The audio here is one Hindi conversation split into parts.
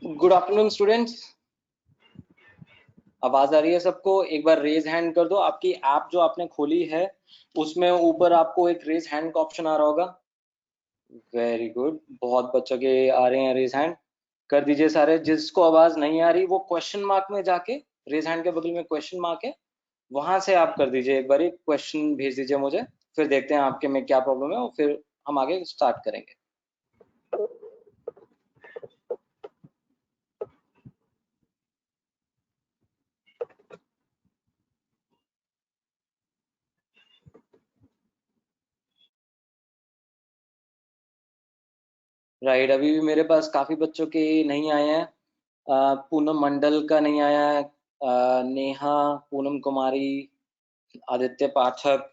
Good afternoon students. आवाज आ रही है सबको? एक बार रेज हैंड कर दो। आपकी ऐप जो आपने खोली है उसमें ऊपर आपको एक रेज हैंड का ऑप्शन आ रहा होगा। वेरी गुड, बहुत बच्चों के आ रहे हैं रेज हैंड। कर दीजिए सारे। जिसको आवाज नहीं आ रही वो क्वेश्चन मार्क में जाके, रेज हैंड के बगल में क्वेश्चन मार्क है, वहां से आप कर दीजिए। एक बार क्वेश्चन भेज दीजिए मुझे, फिर देखते हैं आपके में क्या प्रॉब्लम है और फिर हम आगे स्टार्ट करेंगे। राइट, अभी भी मेरे पास काफी बच्चों के नहीं आए हैं। पूनम मंडल का नहीं आया है, नेहा, पूनम कुमारी, आदित्य पाठक,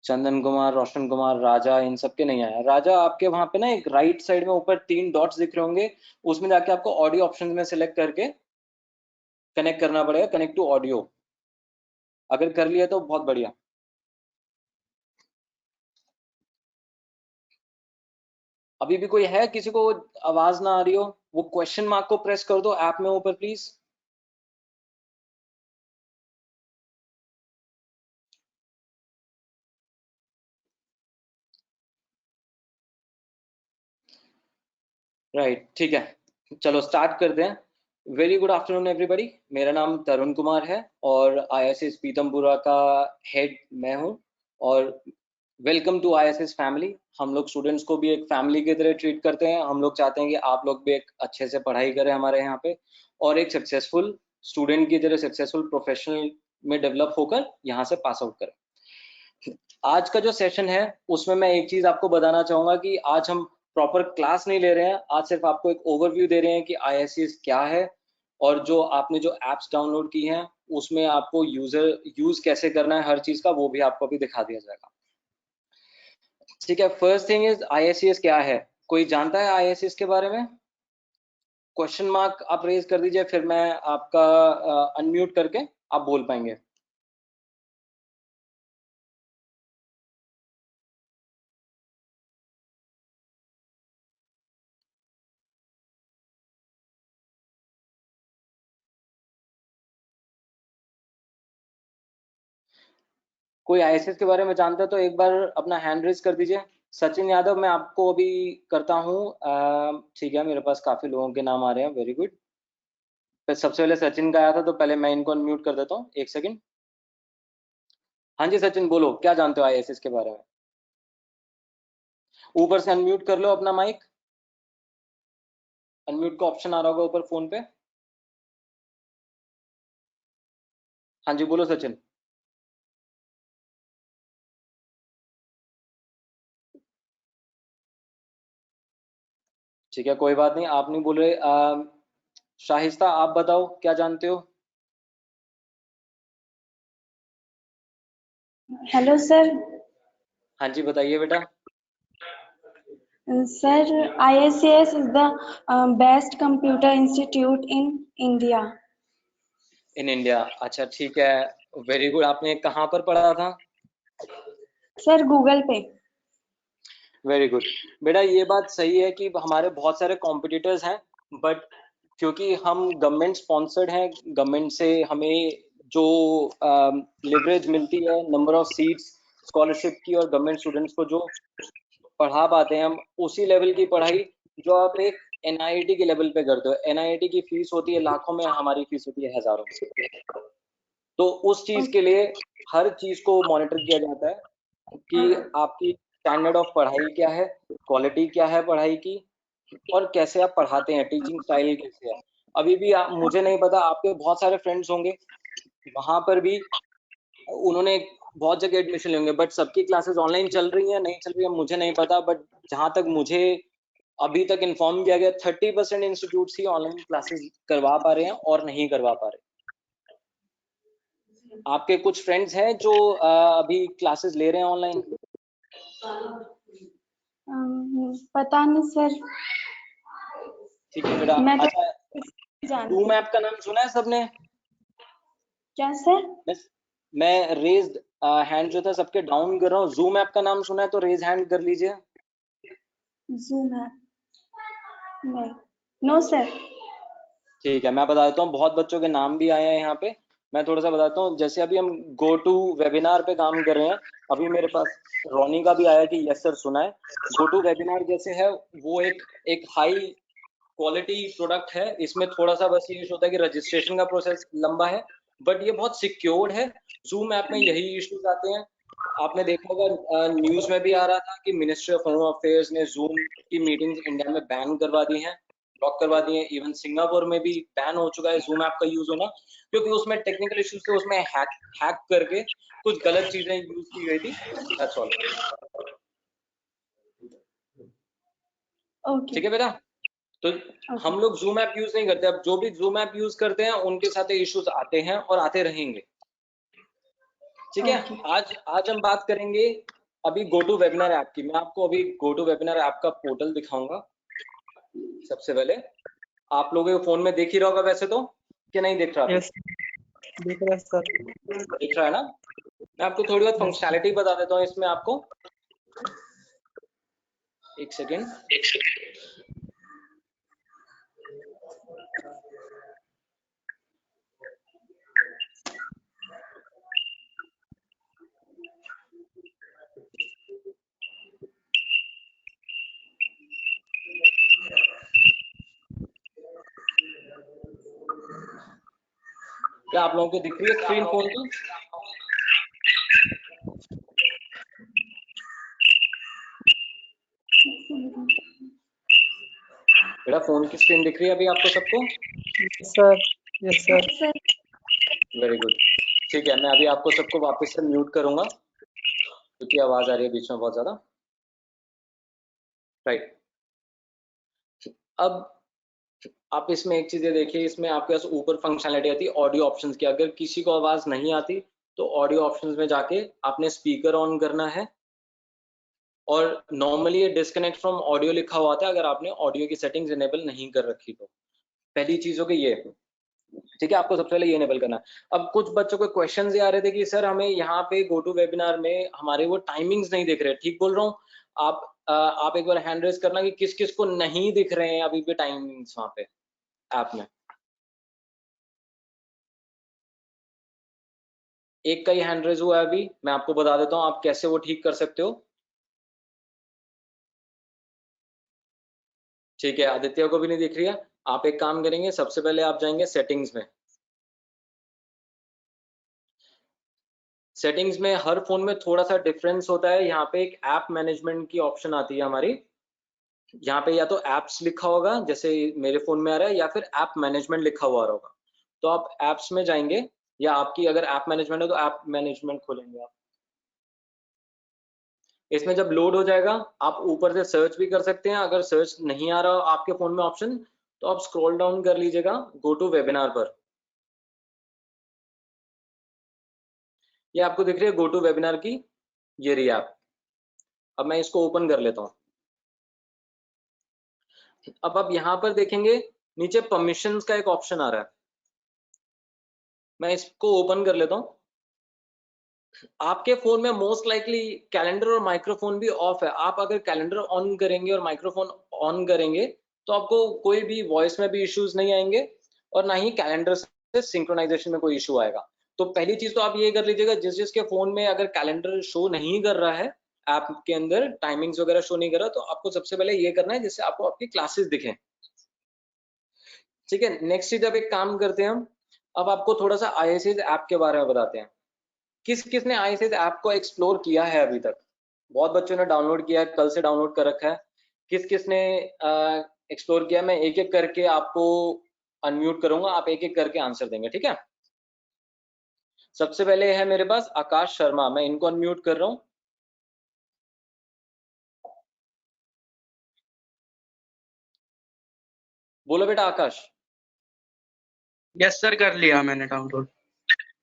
चंदन कुमार, रोशन कुमार, राजा, इन सब के नहीं आया। राजा, आपके वहां पे ना एक राइट साइड में ऊपर 3 डॉट्स दिख रहे होंगे, उसमें जाके आपको ऑडियो ऑप्शन में सिलेक्ट करके कनेक्ट करना पड़ेगा, कनेक्ट टू ऑडियो। अगर कर लिया तो बहुत बढ़िया। अभी भी कोई है किसी को आवाज ना आ रही हो? वो क्वेश्चन मार्क को प्रेस कर दो ऐप में ऊपर प्लीज। राइट, ठीक है, चलो स्टार्ट करते हैं। Very good afternoon everybody. मेरा नाम तरुण कुमार है और आईएसएस पीतमपुरा का हेड मैं हूं। और वेलकम टू आईएसएस फैमिली। हम लोग स्टूडेंट्स को भी एक फैमिली की तरह ट्रीट करते हैं। हम लोग चाहते हैं कि आप लोग भी एक अच्छे से पढ़ाई करें हमारे यहाँ पे, और एक सक्सेसफुल स्टूडेंट की तरह, सक्सेसफुल प्रोफेशनल में डेवलप होकर यहाँ से पास आउट करें। आज का जो सेशन है उसमें मैं एक चीज आपको बताना चाहूंगा कि आज हम प्रॉपर क्लास नहीं ले रहे हैं। आज सिर्फ आपको एक ओवरव्यू दे रहे हैं कि आईएससीएस क्या है, और जो आपने जो एप्स डाउनलोड की हैं उसमें आपको यूज कैसे करना है हर चीज का, वो भी आपको अभी दिखा दिया जाएगा। ठीक है, फर्स्ट थिंग इज आईएससीएस क्या है। कोई जानता है आईएससीएस के बारे में? क्वेश्चन मार्क आप रेज कर दीजिए, फिर मैं आपका अनम्यूट करके आप बोल पाएंगे। कोई आईएसएस के बारे में जानता है तो एक बार अपना हैंड रेज कर दीजिए। सचिन यादव, मैं आपको अभी करता हूँ। ठीक है, मेरे पास काफी लोगों के नाम आ रहे हैं। Very good. फिर सबसे पहले सचिन का आया था तो पहले मैं इनको अनम्यूट कर देता हूँ, एक सेकंड। हाँ जी सचिन, बोलो क्या जानते हो आईएसएस के बारे में। ऊपर से अनम्यूट कर लो अपना माइक। अनम्यूट का ऑप्शन आ रहा होगा ऊपर फोन पे। हाँ जी, बोलो सचिन। ठीक है, कोई बात नहीं, आप नहीं बोल रहे। शाहिस्ता, आप बताओ क्या जानते हो। Hello sir. हाँ जी, बताइए बेटा। Sir, ISCS is the best computer institute in India. In India, अच्छा ठीक है। Very good. आपने कहाँ पर पढ़ा था? सर, गूगल पे। Very good. बेटा ये बात सही है कि हमारे बहुत सारे कॉम्पिटिटर्स हैं, बट क्योंकि हम गवर्नमेंट स्पॉन्सर्ड हैं, गवर्नमेंट से हमें जो लिवरेज मिलती है, नंबर ऑफ सीट्स स्कॉलरशिप की, और गवर्नमेंट स्टूडेंट्स को जो पढ़ा पाते हैं हम, उसी लेवल की पढ़ाई जो आप एक एनआईटी के लेवल पे करते हो। एनआईटी की फीस होती है लाखों में, हमारी फीस होती है हजारों में। तो उस चीज के लिए हर चीज को मॉनिटर किया जाता है कि आपकी स्टैंडर्ड ऑफ पढ़ाई क्या है, क्वालिटी क्या है पढ़ाई की, और कैसे आप पढ़ाते हैं, टीचिंग स्टाइल कैसे है। अभी भी मुझे नहीं पता, आपके बहुत सारे फ्रेंड्स होंगे वहां पर भी, उन्होंने बहुत जगह एडमिशन लेंगे, बट सबकी क्लासेस ऑनलाइन चल रही है नहीं चल रही है मुझे नहीं पता। बट जहां तक मुझे अभी तक इन्फॉर्म किया गया, 30% इंस्टीट्यूट ही ऑनलाइन क्लासेस करवा पा रहे हैं और नहीं करवा पा रहे। आपके कुछ फ्रेंड्स हैं जो अभी क्लासेस ले रहे हैं ऑनलाइन? पता नहीं सर। ठीक है बेटा। मैं तो अच्छा, जानती जूम हूँ। ऐप का नाम सुना है सबने? क्या सर? मैं रेज्ड हैंड जो था सबके डाउन कर रहा हूँ। जूम ऐप का नाम सुना है तो रेज हैंड कर लीजिए। जूम है? नहीं। No sir. ठीक है, मैं बता देता हूँ, बहुत बच्चों के नाम भी आए हैं यहाँ पे। मैं थोड़ा सा बताता हूँ, जैसे अभी हम गो टू वेबिनार पे काम कर रहे हैं। अभी मेरे पास रोनी का भी आया कि यस सर सुना है। गो टू वेबिनार जैसे है, वो एक एक हाई क्वालिटी प्रोडक्ट है। इसमें थोड़ा सा बस ये इशू होता है कि रजिस्ट्रेशन का प्रोसेस लंबा है, बट ये बहुत सिक्योर्ड है। जूम ऐप में यही इश्यूज आते हैं। आपने देखा होगा, न्यूज में भी आ रहा था कि मिनिस्ट्री ऑफ होम अफेयर्स ने जूम की मीटिंग्स इंडिया में बैन करवा दी हैं, ब्लॉक करवा दिए हैं। इवन सिंगापुर में भी बैन हो चुका है जूम ऐप का यूज होना, क्योंकि उसमें टेक्निकल इश्यूज थे। उसमें हैक करके कुछ गलत चीजें यूज की गई थी। That's all. ओके। ठीक है बेटा। तो ओके। हम लोग जूम ऐप यूज नहीं करते। अब जो भी जूम ऐप यूज करते हैं उनके साथ इश्यूज आते हैं और आते रहेंगे। ठीक है। ओके। आज आज हम बात करेंगे अभी गो टू वेबिनार ऐप की। मैं आपको अभी गो टू वेबिनार ऐप का पोर्टल दिखाऊंगा। सबसे पहले आप लोगों के फोन में देख ही रहा होगा वैसे तो, कि नहीं दिख रहा अभी? यस दिख रहा है सर। दिख रहा है ना? मैं आपको थोड़ी बहुत यस फंक्शनैलिटी बता देता हूँ इसमें आपको। एक सेकेंड। क्या आप लोगों को दिख रही है स्क्रीन फोन की? बेटा फोन की स्क्रीन दिख रही है अभी आपको सबको? Sir. Yes sir. Sir. Very good. ठीक है, मैं अभी आपको सबको वापस से म्यूट करूंगा क्योंकि आवाज आ रही है बीच में बहुत ज्यादा। राइट। अब आप इसमें एक चीज ये देखिए, इसमें आपके पास ऊपर फंक्शनैलिटी आती है ऑडियो ऑप्शंस की। अगर किसी को आवाज नहीं आती तो ऑडियो ऑप्शंस में जाके आपने स्पीकर ऑन करना है, और नॉर्मली ये डिस्कनेक्ट फ्रॉम ऑडियो लिखा हुआ आता है अगर आपने ऑडियो की सेटिंग्स इनेबल नहीं कर रखी तो। पहली चीज हो गई ये। ठीक है, आपको सबसे पहले ये इनेबल करना है। अब कुछ बच्चों को क्वेश्चन आ रहे थे कि सर हमें यहाँ पे गो टू वेबिनार में हमारे वो टाइमिंग्स नहीं दिख रहे। ठीक बोल रहा हूँ? आप एक बार हैंड रेज करना कि किस किस को नहीं दिख रहे हैं अभी भी टाइमिंग्स वहां पे ऐप में। एक का ही हैंड रेज हुआ है अभी। मैं आपको बता देता हूँ आप कैसे वो ठीक कर सकते हो। ठीक है, आदित्य को भी नहीं दिख रही है। आप एक काम करेंगे, सबसे पहले आप जाएंगे सेटिंग्स में। सेटिंग्स में हर फोन में थोड़ा सा डिफरेंस होता है। यहाँ पे एक ऐप मैनेजमेंट की ऑप्शन आती है हमारी। यहाँ पे या तो एप्स लिखा होगा जैसे मेरे फोन में आ रहा है, या फिर ऐप मैनेजमेंट लिखा हुआ होगा। तो आप एप्स में जाएंगे, या आपकी अगर ऐप मैनेजमेंट है तो ऐप मैनेजमेंट खोलेंगे आप। इसमें जब लोड हो जाएगा आप ऊपर से सर्च भी कर सकते हैं। अगर सर्च नहीं आ रहा आपके फोन में ऑप्शन, तो आप स्क्रॉल डाउन कर लीजिएगा गो टू वेबिनार पर। ये आपको दिख रही है गो टू वेबिनार की, ये रही ऐप। अब मैं इसको ओपन कर लेता हूँ। अब आप यहाँ पर देखेंगे नीचे परमिशंस का एक ऑप्शन आ रहा है। मैं इसको ओपन कर लेता हूँ। आपके फोन में मोस्ट लाइकली कैलेंडर और माइक्रोफोन भी ऑफ है। आप अगर कैलेंडर ऑन करेंगे और माइक्रोफोन ऑन करेंगे तो आपको कोई भी वॉइस में भी इश्यूज नहीं आएंगे, और ना ही कैलेंडर से सिंक्रोनाइजेशन में कोई इशू आएगा। तो पहली चीज तो आप ये कर लीजिएगा, जिस जिसके फोन में अगर कैलेंडर शो नहीं कर रहा है, ऐप के अंदर टाइमिंग्स वगैरह शो नहीं कर रहा, तो आपको सबसे पहले ये करना है जिससे आपको आपकी क्लासेस दिखें। ठीक है, नेक्स्ट चीज अब एक काम करते हैं हम। अब आपको थोड़ा सा आईएसएस ऐप के बारे में बताते हैं। किस किसने आईएसएस ऐप को एक्सप्लोर किया है अभी तक? बहुत बच्चों ने डाउनलोड किया है, कल से डाउनलोड कर रखा है। किस किसने एक्सप्लोर किया? मैं एक एक करके आपको अनम्यूट करूंगा, आप एक एक करके आंसर देंगे। ठीक है, सबसे पहले है मेरे पास आकाश शर्मा। मैं इनको अनम्यूट कर रहा हूँ। बोलो बेटा आकाश। यस सर कर लिया मैंने डाउनलोड।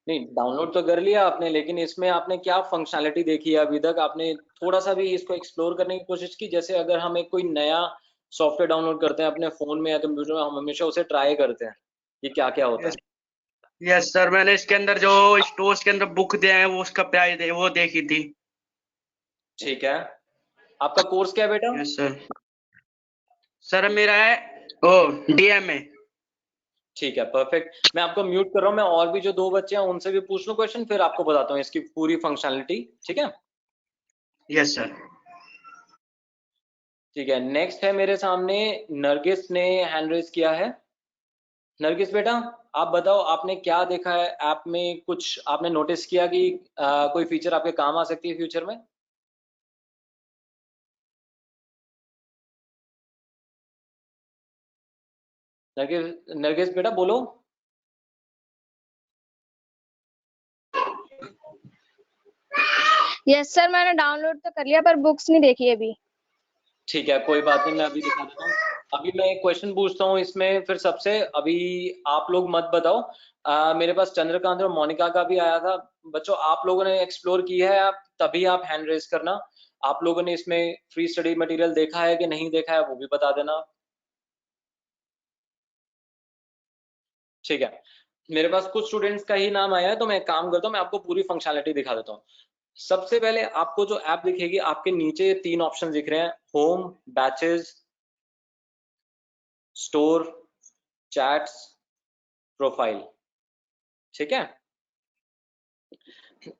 नहीं, डाउनलोड तो कर लिया आपने, लेकिन इसमें आपने क्या फंक्शनैलिटी देखी है अभी तक? आपने थोड़ा सा भी इसको एक्सप्लोर करने की कोशिश की? जैसे अगर हम एक कोई नया सॉफ्टवेयर डाउनलोड करते हैं अपने फोन में या कंप्यूटर में, हम हमेशा उसे ट्राई करते हैं कि क्या क्या होता है। यस सर मैंने इसके अंदर जो स्टोर्स के अंदर बुक दिया है वो उसका प्राइस है वो देखी थी। ठीक है, आपका कोर्स क्या है बेटा? Yes sir. सर मेरा है ओ डीएम में। ठीक है, परफेक्ट। मैं आपको म्यूट कर रहा हूँ, मैं और भी जो 2 बच्चे हैं उनसे भी पूछ लूँ क्वेश्चन, फिर आपको बताता हूँ इसकी पूरी फंक्शनलिटी। ठीक है? Yes sir. ठीक है, नेक्स्ट है मेरे सामने नरगिस ने हैंड रेज किया है। नरगिस बेटा, आप बताओ आपने क्या देखा है ऐप में, कुछ आपने नोटिस किया कि कोई फीचर आपके काम आ सकती है फ्यूचर में? नरगिस, नरगिस बेटा बोलो। यस सर, मैंने डाउनलोड तो कर लिया पर बुक्स नहीं देखी अभी। ठीक है, कोई बात नहीं, मैं अभी दिखा देता हूँ। अभी मैं एक क्वेश्चन पूछता हूँ इसमें फिर सबसे, अभी आप लोग मत बताओ। मेरे पास चंद्रकांत और मोनिका का भी आया था। बच्चों, आप लोगों ने एक्सप्लोर किया है आप तभी आप हैंड रेज करना। आप लोगों ने इसमें फ्री स्टडी मटेरियल देखा है कि नहीं देखा है वो भी बता देना। ठीक है, मेरे पास कुछ स्टूडेंट्स का ही नाम आया है, तो मैं एक काम करता हूँ, मैं आपको पूरी फंक्शनलिटी दिखा देता हूँ। सबसे पहले आपको जो ऐप दिखेगी, आपके नीचे 3 ऑप्शन दिख रहे हैं, home, batches, store, chats, profile. ठीक है?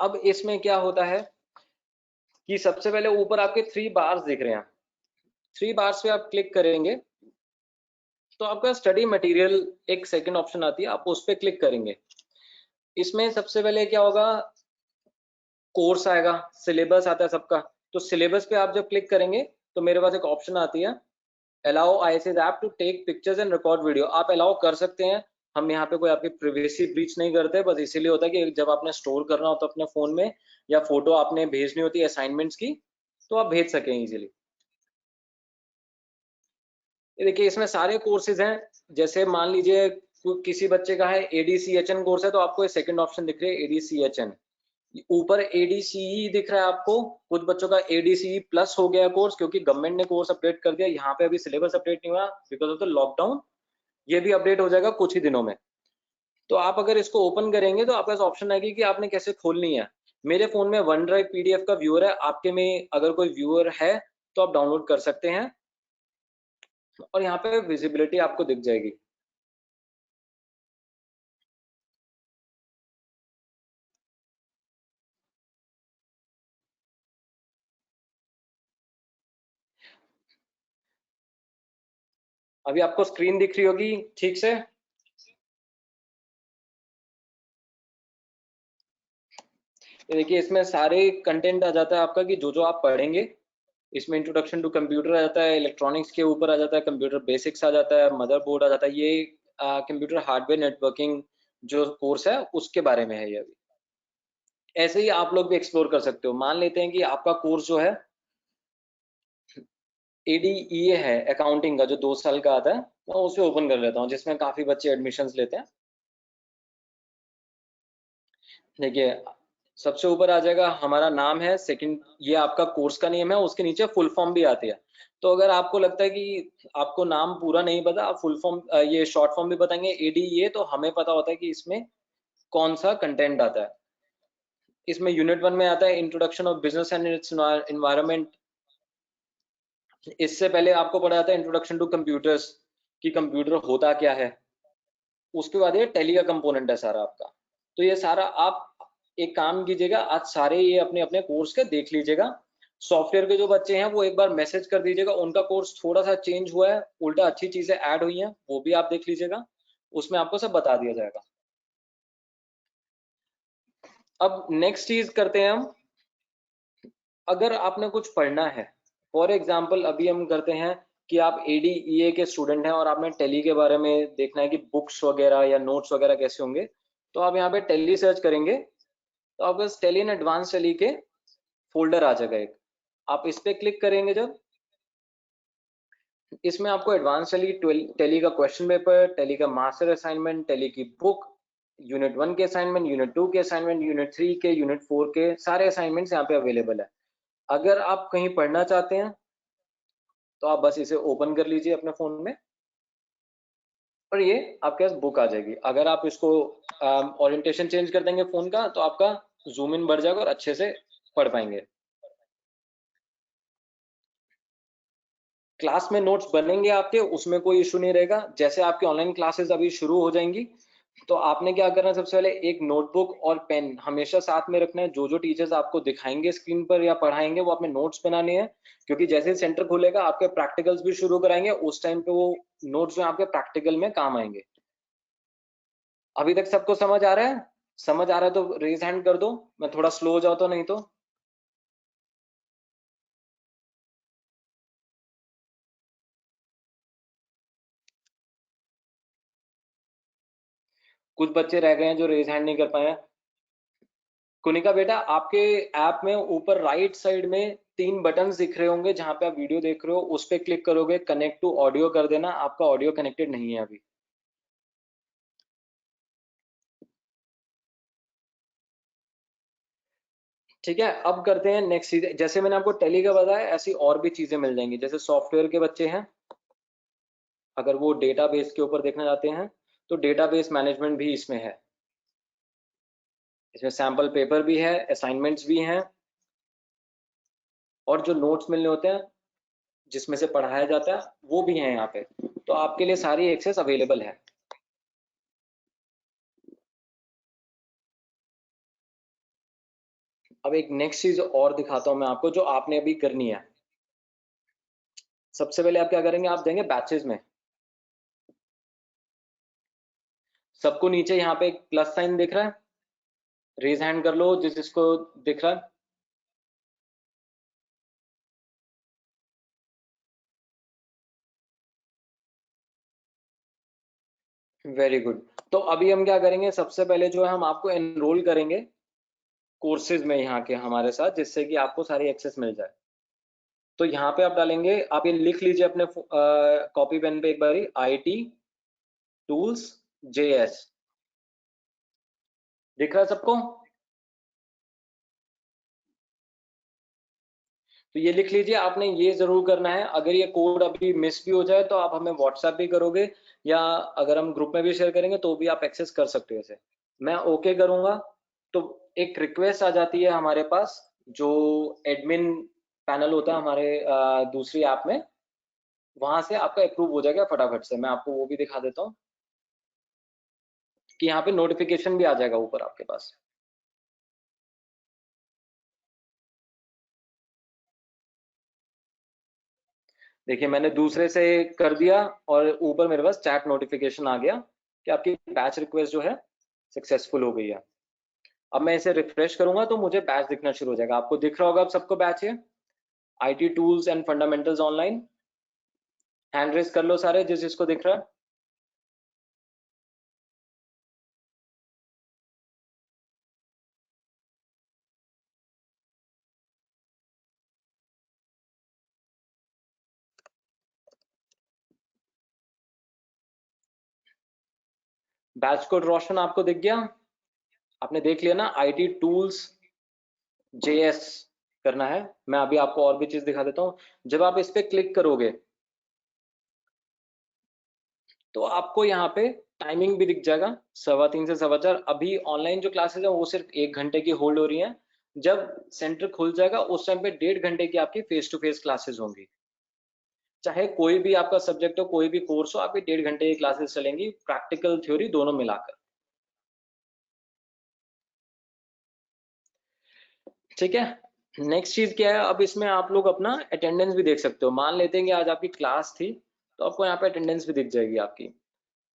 अब इसमें क्या होता है कि सबसे पहले ऊपर आपके 3 बार्स दिख रहे हैं। 3 बार्स पे आप क्लिक करेंगे तो आपका स्टडी मटेरियल एक सेकंड ऑप्शन आती है, आप उस पर क्लिक करेंगे। इसमें सबसे पहले क्या होगा, कोर्स आएगा, सिलेबस आता है सबका। तो सिलेबस पे आप जब क्लिक करेंगे तो मेरे पास एक ऑप्शन आती है, allow ISS app to take pictures and record video. आप अलाउ कर सकते हैं। हम यहाँ पे कोई आपकी प्राइवेसी ब्रीच नहीं करते, बस इसीलिए होता है कि जब आपने स्टोर करना होता है अपने फोन में, या फोटो आपने भेजनी होती है असाइनमेंट्स की, तो आप भेज सकें इजीली। देखिए इसमें सारे कोर्सेज हैं। जैसे मान लीजिए किसी बच्चे का है एडीसीएचएन कोर्स है, तो आपको ये सेकंड ऑप्शन दिख रही है एडीसीएचएन। ऊपर एडीसीई दिख रहा है आपको। कुछ बच्चों का एडीसीई प्लस हो गया कोर्स, क्योंकि गवर्नमेंट ने कोर्स अपडेट कर दिया। यहाँ पे अभी सिलेबस अपडेट नहीं हुआ बिकॉज ऑफ द लॉकडाउन। ये भी अपडेट हो जाएगा कुछ ही दिनों में। तो आप अगर इसको ओपन करेंगे तो आपके पास ऑप्शन आएगी कि आपने कैसे खोलनी है। मेरे फोन में वन ड्राइव पीडीएफ का व्यूअर है, आपके में अगर कोई व्यूअर है तो आप डाउनलोड कर सकते हैं, और यहाँ पे विजिबिलिटी आपको दिख जाएगी। अभी आपको स्क्रीन दिख रही होगी ठीक से। ये देखिए इसमें सारे कंटेंट आ जाता है आपका कि जो जो आप पढ़ेंगे। इसमें इंट्रोडक्शन टू कंप्यूटर आ जाता है, इलेक्ट्रॉनिक्स के ऊपर आ जाता है, कंप्यूटर बेसिक्स आ जाता है, मदरबोर्ड आ जाता है। ये कंप्यूटर हार्डवेयर नेटवर्किंग जो कोर्स है उसके बारे में है ये। अभी ऐसे ही आप लोग भी एक्सप्लोर कर सकते हो। मान लेते हैं कि आपका कोर्स जो है एडीईए है, अकाउंटिंग का जो 2 साल का आता है, मैं उसे ओपन कर लेता हूँ जिसमें काफी बच्चे एडमिशन्स लेते हैं। देखिए सबसे ऊपर आ जाएगा हमारा नाम है, सेकंड ये आपका कोर्स का नेम है, उसके नीचे फुल फॉर्म भी आती है। तो अगर आपको लगता है कि आपको नाम पूरा नहीं पता, आप फुल फॉर्म ये शॉर्ट फॉर्म भी बताएंगे एडीईए, तो हमें पता होता है कि इसमें कौन सा कंटेंट आता है। इसमें यूनिट 1 में आता है introduction of business and it's environment. इससे पहले आपको पढ़ा जाता है इंट्रोडक्शन टू कंप्यूटर्स, कि कंप्यूटर होता क्या है। उसके बाद ये टैली का कंपोनेंट है सारा आपका। तो ये सारा आप एक काम कीजिएगा, आज सारे ये अपने अपने कोर्स के देख लीजिएगा। सॉफ्टवेयर के जो बच्चे हैं वो एक बार मैसेज कर दीजिएगा, उनका कोर्स थोड़ा सा चेंज हुआ है, उल्टा अच्छी चीजें ऐड हुई हैं, वो भी आप देख लीजिएगा, उसमें आपको सब बता दिया जाएगा। अब नेक्स्ट चीज करते हैं हम। अगर आपने कुछ पढ़ना है, फॉर एग्जाम्पल अभी हम करते हैं कि आप एडीईए के स्टूडेंट हैं और आपने टैली के बारे में देखना है कि बुक्स वगैरह या नोट्स वगैरह कैसे होंगे, तो आप यहाँ पे टैली सर्च करेंगे तो आपको टैली इन एडवांस टैली के फोल्डर आ जाएगा एक। आप इस पे क्लिक करेंगे जब, इसमें आपको एडवांस टैली, टैली का क्वेश्चन पेपर, टैली का मास्टर असाइनमेंट, टैली की बुक, यूनिट 1 के असाइनमेंट, यूनिट 2 के असाइनमेंट, यूनिट 3 के, यूनिट 4 के सारे असाइनमेंट्स यहाँ पे अवेलेबल है। अगर आप कहीं पढ़ना चाहते हैं तो आप बस इसे ओपन कर लीजिए अपने फोन में, और ये आपके पास बुक आ जाएगी। अगर आप इसको ओरिएंटेशन चेंज कर देंगे फोन का तो आपका जूम इन बढ़ जाएगा और अच्छे से पढ़ पाएंगे। क्लास में नोट्स बनेंगे आपके, उसमें कोई इशू नहीं रहेगा। जैसे आपकी ऑनलाइन क्लासेस अभी शुरू हो जाएंगी, तो आपने क्या करना है, सबसे पहले एक नोटबुक और पेन हमेशा साथ में रखना है। जो जो टीचर्स आपको दिखाएंगे स्क्रीन पर या पढ़ाएंगे, वो आपने नोट्स बनाने हैं, क्योंकि जैसे ही सेंटर खुलेगा आपके प्रैक्टिकल्स भी शुरू कराएंगे, उस टाइम पे वो नोट्स जो आपके प्रैक्टिकल में काम आएंगे। अभी तक सबको समझ आ रहा है? समझ आ रहा है तो रेज हैंड कर दो, मैं थोड़ा स्लो हो जाऊँ तो, नहीं तो। कुछ बच्चे रह गए हैं जो रेज हैंड नहीं कर पाए हैं। कुनिका बेटा, आपके ऐप में ऊपर राइट साइड में 3 बटन दिख रहे होंगे, जहां पे आप वीडियो देख रहे हो, उस पर क्लिक करोगे, कनेक्ट टू ऑडियो कर देना। आपका ऑडियो कनेक्टेड नहीं है अभी। ठीक है, अब करते हैं नेक्स्ट चीज। जैसे मैंने आपको टेली का बताया, ऐसी और भी चीजें मिल जाएंगी। जैसे सॉफ्टवेयर के बच्चे हैं, अगर वो डेटाबेस के ऊपर देखना चाहते हैं, तो डेटाबेस मैनेजमेंट भी इसमें है। इसमें सैंपल पेपर भी है, असाइनमेंट्स भी हैं, और जो नोट्स मिलने होते हैं जिसमें से पढ़ाया जाता है, वो भी है यहाँ पे। तो आपके लिए सारी एक्सेस अवेलेबल है। अब एक नेक्स्ट चीज और दिखाता हूं मैं आपको, जो आपने अभी करनी है। सबसे पहले आप क्या करेंगे, आप देंगे बैचेस में। सबको नीचे यहाँ पे एक प्लस साइन दिख रहा है, रेज हैंड कर लो जिसको दिख रहा है। Very good. तो अभी हम क्या करेंगे, सबसे पहले जो है हम आपको एनरोल करेंगे कोर्सेज में यहाँ के हमारे साथ, जिससे कि आपको सारी एक्सेस मिल जाए। तो यहाँ पे आप डालेंगे, आप ये लिख लीजिए अपने कॉपी पेन पे एक बारी, IT टूल्स JS। दिख रहा है सबको? तो ये लिख लीजिए। आपने ये जरूर करना है, अगर ये कोड अभी मिस भी हो जाए तो आप हमें व्हाट्सएप भी करोगे, या अगर हम ग्रुप में भी शेयर करेंगे तो भी आप एक्सेस कर सकते हो इसे। मैं ओके करूंगा तो एक रिक्वेस्ट आ जाती है हमारे पास, जो एडमिन पैनल होता है हमारे दूसरी ऐप में, वहां से आपका अप्रूव हो जाएगा फटाफट से। मैं आपको वो भी दिखा देता हूँ कि यहाँ पे नोटिफिकेशन भी आ जाएगा ऊपर आपके पास। देखिए, मैंने दूसरे से कर दिया और ऊपर मेरे पास चैट नोटिफिकेशन आ गया कि आपकी बैच रिक्वेस्ट जो है सक्सेसफुल हो गई है। अब मैं इसे रिफ्रेश करूंगा तो मुझे बैच दिखना शुरू हो जाएगा। आपको दिख रहा होगा अब सबको बैच है, IT tools and fundamentals online. Hand raise कर लो सारे जिस जिसको दिख रहा है। बैच कोड रोशन आपको दिख गया? आपने देख लिया ना, IT टूल्स JS करना है। मैं अभी आपको और भी चीज दिखा देता हूँ। जब आप इस पे क्लिक करोगे तो आपको यहाँ पे टाइमिंग भी दिख जाएगा, 3:15 से 4:15। अभी ऑनलाइन जो क्लासेस है वो सिर्फ 1 घंटे की होल्ड हो रही हैं। जब सेंटर खुल जाएगा उस टाइम पे 1.5 घंटे की आपकी फेस टू फेस क्लासेस होंगी। चाहे कोई भी आपका सब्जेक्ट हो, कोई भी कोर्स हो, आपकी 1.5 घंटे की क्लासेस चलेंगी, प्रैक्टिकल थ्योरी दोनों मिलाकर। ठीक है, नेक्स्ट चीज क्या है, अब इसमें आप लोग अपना अटेंडेंस भी देख सकते हो। मान लेते हैं कि आज आपकी क्लास थी, तो आपको यहाँ पे अटेंडेंस भी दिख जाएगी आपकी।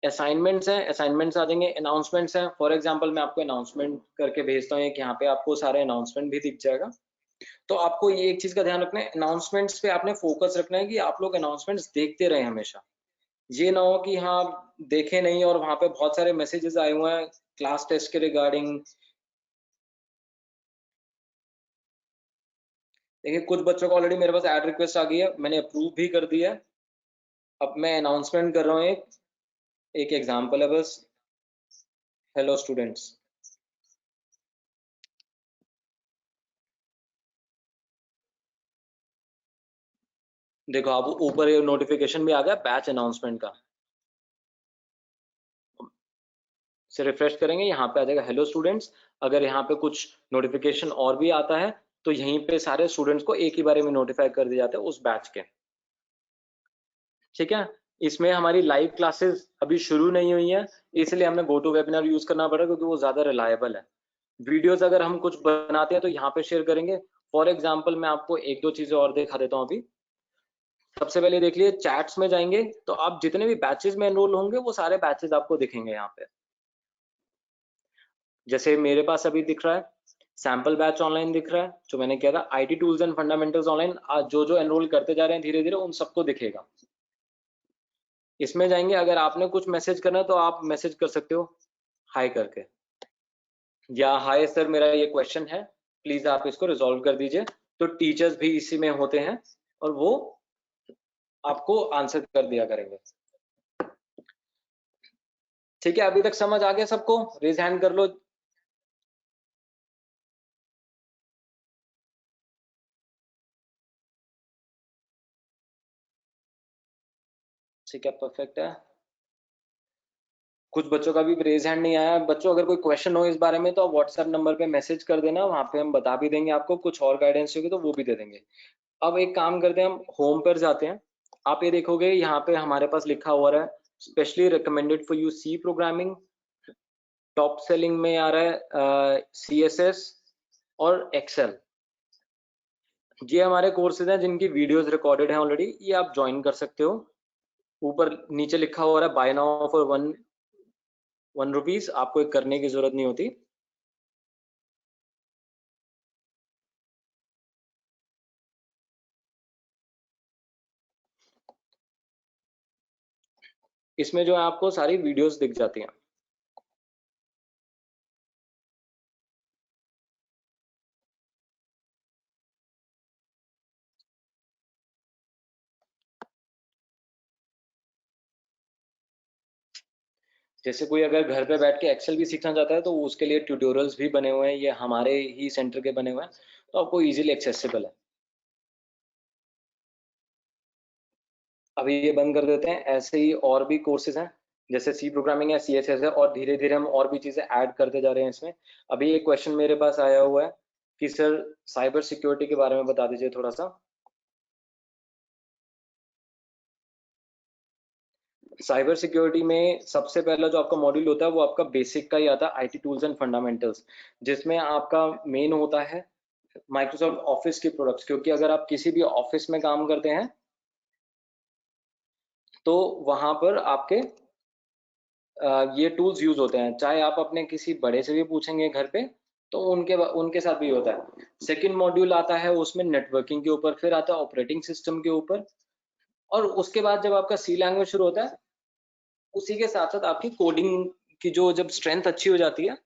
असाइनमेंट्स हैं, असाइनमेंट्स आ जाएंगे। अनाउंसमेंट्स हैं, फॉर एग्जांपल मैं आपको अनाउंसमेंट करके भेजता हूँ कि यहाँ पे आपको सारे अनाउंसमेंट भी दिख जाएगा। तो आपको ये एक चीज का ध्यान रखना है, अनाउंसमेंट्स पे आपने फोकस रखना है कि आप लोग अनाउंसमेंट्स देखते रहें हमेशा। ये ना हो कि हाँ देखे नहीं और वहां पे बहुत सारे मैसेजेस आए हुए हैं क्लास टेस्ट के रिगार्डिंग। देखिए, कुछ बच्चों को ऑलरेडी मेरे पास ऐड रिक्वेस्ट आ गई है, मैंने अप्रूव भी कर दिया है। अब मैं अनाउंसमेंट कर रहा हूँ, एक एग्जांपल है बस। हेलो स्टूडेंट्स, देखो आप ऊपर ये नोटिफिकेशन भी आ गया बैच अनाउंसमेंट का। से रिफ्रेश करेंगे, यहाँ पे आ जाएगा हेलो स्टूडेंट्स। अगर यहाँ पे कुछ नोटिफिकेशन और भी आता है तो यहीं पे सारे स्टूडेंट्स को एक ही बारे में नोटिफाई कर दिए जाते हैं उस बैच के। ठीक है। इसमें हमारी लाइव क्लासेस अभी शुरू नहीं हुई है, इसलिए हमें गो टू वेबिनार यूज करना पड़ा क्योंकि वो ज्यादा रिलायबल है। वीडियोस अगर हम कुछ बनाते हैं तो यहाँ पे शेयर करेंगे। फॉर एग्जाम्पल मैं आपको एक दो चीजें और दिखा देता हूँ अभी। सबसे पहले देख लिए चैट्स में जाएंगे तो आप जितने भी बैचेस में एनरोल होंगे वो सारे बैचेस आपको दिखेंगे यहाँ पे। जैसे मेरे पास अभी दिख रहा है सैंपल बैच ऑनलाइन दिख रहा है जो मैंने किया था, IT tools and fundamentals online. जो जो एनरोल करते जा रहे हैं धीरे धीरे उन सबको दिखेगा। इसमें जाएंगे, अगर आपने कुछ मैसेज करना है तो आप मैसेज कर सकते हो हाय करके, या हाय सर मेरा ये क्वेश्चन है प्लीज आप इसको रिजॉल्व कर दीजिए। तो टीचर्स भी इसी में होते हैं और वो आपको आंसर कर दिया करेंगे। ठीक है, अभी तक समझ आ गया सबको? रेज हैंड कर लो। ठीक है, परफेक्ट है। कुछ बच्चों का भी रेज हैंड नहीं आया। बच्चों अगर कोई क्वेश्चन हो इस बारे में तो आप व्हाट्सएप नंबर पे मैसेज कर देना, वहां पे हम बता भी देंगे आपको। कुछ और गाइडेंस होगी तो वो भी दे देंगे। अब एक काम करते हैं, हम होम पर जाते हैं। आप ये देखोगे यहाँ पे हमारे पास लिखा हुआ है specially recommended for you C programming. Top selling में आ रहा है CSS और एक्सेल। ये हमारे कोर्सेज हैं जिनकी वीडियोस रिकॉर्डेड हैं ऑलरेडी, ये आप ज्वाइन कर सकते हो। ऊपर नीचे लिखा हुआ है buy now for one rupees, आपको एक करने की जरूरत नहीं होती। इसमें जो है आपको सारी वीडियोस दिख जाती हैं। जैसे कोई अगर घर पे बैठ के एक्सेल भी सीखना चाहता है तो उसके लिए ट्यूटोरियल्स भी बने हुए हैं, ये हमारे ही सेंटर के बने हुए हैं, तो आपको इजीली एक्सेसिबल है। अभी ये बंद कर देते हैं। ऐसे ही और भी कोर्सेज हैं जैसे सी प्रोग्रामिंग है, CSS है, और धीरे धीरे हम और भी चीजें ऐड करते जा रहे हैं इसमें। अभी एक क्वेश्चन मेरे पास आया हुआ है कि सर साइबर सिक्योरिटी के बारे में बता दीजिए थोड़ा सा। साइबर सिक्योरिटी में सबसे पहला जो आपका मॉड्यूल होता है वो आपका बेसिक का ही आता है, IT टूल्स एंड फंडामेंटल्स, जिसमें आपका मेन होता है माइक्रोसॉफ्ट ऑफिस के प्रोडक्ट्स। क्योंकि अगर आप किसी भी ऑफिस में काम करते हैं तो वहां पर आपके ये टूल्स यूज होते हैं। चाहे आप अपने किसी बड़े से भी पूछेंगे घर पे तो उनके साथ भी होता है। सेकंड मॉड्यूल आता है उसमें नेटवर्किंग के ऊपर, फिर आता है ऑपरेटिंग सिस्टम के ऊपर, और उसके बाद जब आपका C लैंग्वेज शुरू होता है उसी के साथ साथ आपकी कोडिंग की जो जब स्ट्रेंथ अच्छी हो जाती है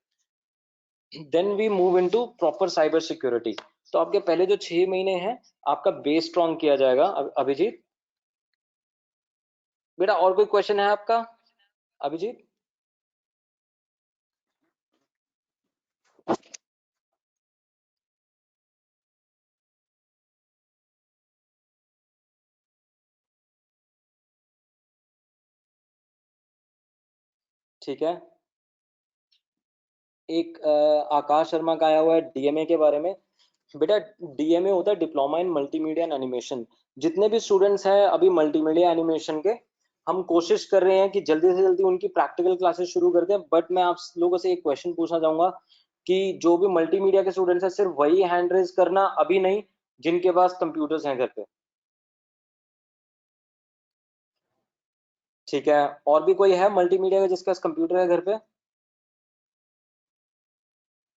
then we move into proper cyber security. तो आपके पहले जो 6 महीने हैं आपका बेस स्ट्रॉन्ग किया जाएगा। अभिजीत बेटा और कोई क्वेश्चन है आपका? अभिजीत ठीक है। एक आकाश शर्मा का आया हुआ है DMA के बारे में। बेटा DMA होता है diploma in multimedia and animation. जितने भी स्टूडेंट्स हैं अभी मल्टीमीडिया एनिमेशन के, हम कोशिश कर रहे हैं कि जल्दी से जल्दी उनकी प्रैक्टिकल क्लासेस शुरू कर दें। बट मैं आप लोगों से एक क्वेश्चन पूछना चाहूंगा कि जो भी मल्टीमीडिया के स्टूडेंट्स हैं सिर्फ वही हैंड रेज करना, अभी नहीं जिनके पास कंप्यूटर्स हैं घर पे। ठीक है, और भी कोई है मल्टीमीडिया का जिसके पास कंप्यूटर है घर पे?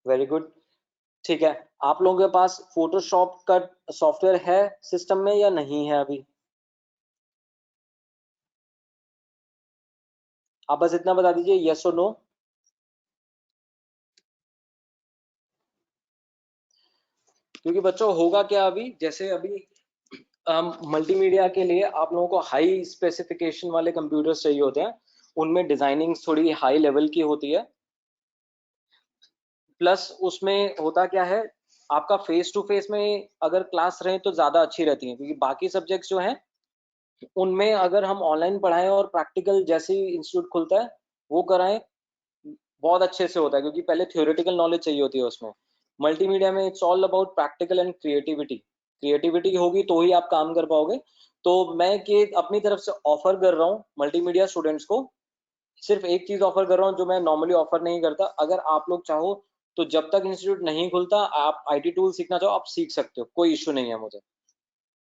Very good. ठीक है, आप लोगों के पास फोटोशॉप का सॉफ्टवेयर है सिस्टम में या नहीं है अभी? आप बस इतना बता दीजिए यस और नो। क्योंकि बच्चों होगा क्या अभी, जैसे अभी मल्टीमीडिया के लिए आप लोगों को हाई स्पेसिफिकेशन वाले कंप्यूटर्स चाहिए होते हैं, उनमें डिजाइनिंग थोड़ी हाई लेवल की होती है। प्लस उसमें होता क्या है, आपका फेस टू फेस में अगर क्लास रहे तो ज्यादा अच्छी रहती है, क्योंकि बाकी सब्जेक्ट्स जो हैं उनमें अगर हम ऑनलाइन पढ़ाएं और प्रैक्टिकल जैसे ही इंस्टीट्यूट खुलता है वो कराएं बहुत अच्छे से होता है, क्योंकि पहले थियोरेटिकल नॉलेज चाहिए होती है उसमें। मल्टीमीडिया में it's all about practical and creativity. Creativity होगी तो ही आप काम कर पाओगे। तो मैं ये अपनी तरफ से ऑफर कर रहा हूँ मल्टीमीडिया स्टूडेंट्स को, सिर्फ एक चीज ऑफर कर रहा हूँ जो मैं नॉर्मली ऑफर नहीं करता। अगर आप लोग चाहो तो जब तक इंस्टीट्यूट नहीं खुलता, आप आईटी टूल सीखना चाहो आप सीख सकते हो, कोई इश्यू नहीं है मुझे।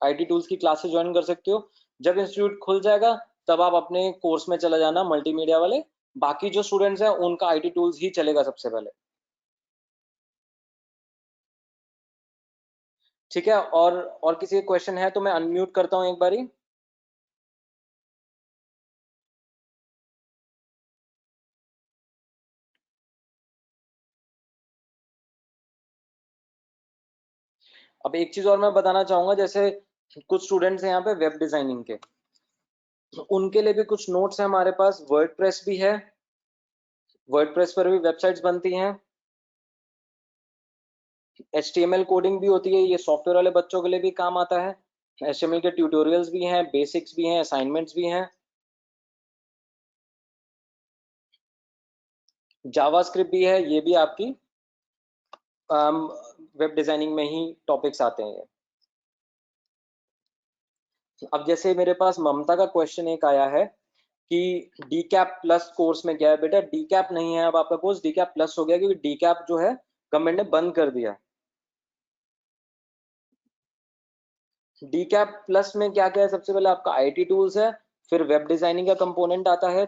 आईटी टूल्स की क्लासेस ज्वाइन कर सकते हो। जब इंस्टीट्यूट खुल जाएगा तब आप अपने कोर्स में चला जाना मल्टीमीडिया वाले। बाकी जो स्टूडेंट्स हैं उनका आईटी टूल्स ही चलेगा सबसे पहले। ठीक है, और किसी का क्वेश्चन है तो मैं अनम्यूट करता हूँ एक बारी। अब एक चीज और मैं बताना चाहूंगा, जैसे कुछ स्टूडेंट्स हैं यहाँ पे वेब डिजाइनिंग के, तो उनके लिए भी कुछ नोट्स हैं हमारे पास। वर्डप्रेस भी है, वर्डप्रेस पर भी वेबसाइट्स बनती हैं। HTML कोडिंग भी होती है, ये सॉफ्टवेयर वाले बच्चों के लिए भी काम आता है। HTML के ट्यूटोरियल्स भी हैं, बेसिक्स भी हैं, असाइनमेंट्स भी हैं। जावास्क्रिप्ट भी है, ये भी आपकी वेब डिजाइनिंग में ही टॉपिक्स आते हैं ये। अब जैसे मेरे पास ममता का क्वेश्चन एक आया है कि डी कैप प्लस कोर्स में क्या है। बेटा डी कैप नहीं है अब आपका कोर्स, डी कैप प्लस हो गया, क्योंकि डी कैप जो है गवर्नमेंट ने बंद कर दिया। डी कैप प्लस में क्या क्या है, सबसे पहले आपका आईटी टूल्स है, फिर वेब डिजाइनिंग का कंपोनेंट आता है